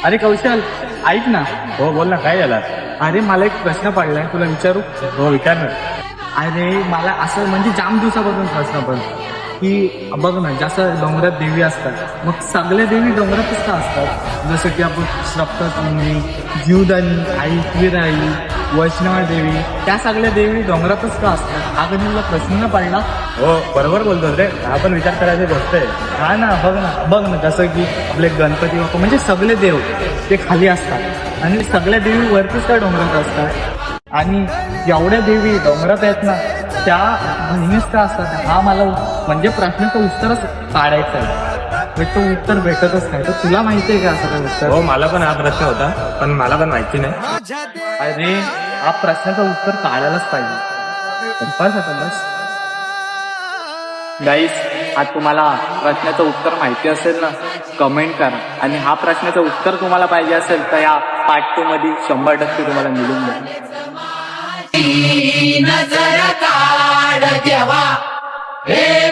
अरे कौशल, ऐक ना. हो बोल ना, काय झालं? अरे मला एक प्रश्न पडलाय, तुला विचारू? हो विचार ना. अरे मला असं म्हणजे जाम दिवसापासून प्रश्न पडतो की बघ ना, जसं डोंगरात देवी असतात, मग सगळ्या देवी डोंगरातच का असतात? जसं की आपण सप्तशृंगी, जीवदानी, आई एकविराई, वैष्णवा देवी, त्या सगळ्या देवी डोंगरातच का असतात? हा कधी तुला प्रश्न नाही पडला? हो बरोबर बोलतो रे, हा पण विचार करायची गोष्ट आहे. हा ना, बघ ना, जसं की आपले गणपती बाप्पा म्हणजे सगळे देव ते खाली असतात आणि सगळ्या देवी वरतीच त्या डोंगरात असतात. आणि एवढ्या देवी डोंगरात आहेत ना, त्या बहिणीच का असतात? हा मला म्हणजे प्रश्नाचं उत्तरच काढायचं आहे, पण तो उत्तर भेटतच नाही. तर तुला माहिती आहे का असं काय उत्तर? हो मला पण हा प्रश्न होता, पण मला पण माहिती नाही. अरे हा प्रश्नाचं उत्तर काढायलाच पाहिजे. बस आता बस. गाईस, हा तुम्हाला प्रश्नाचं उत्तर माहिती असेल ना, कमेंट करा. आणि हा प्रश्नाचं उत्तर तुम्हाला पाहिजे असेल तर या पार्ट 2 मध्ये 100% तुम्हाला मिळून जाईल. नजर काढ देवा हे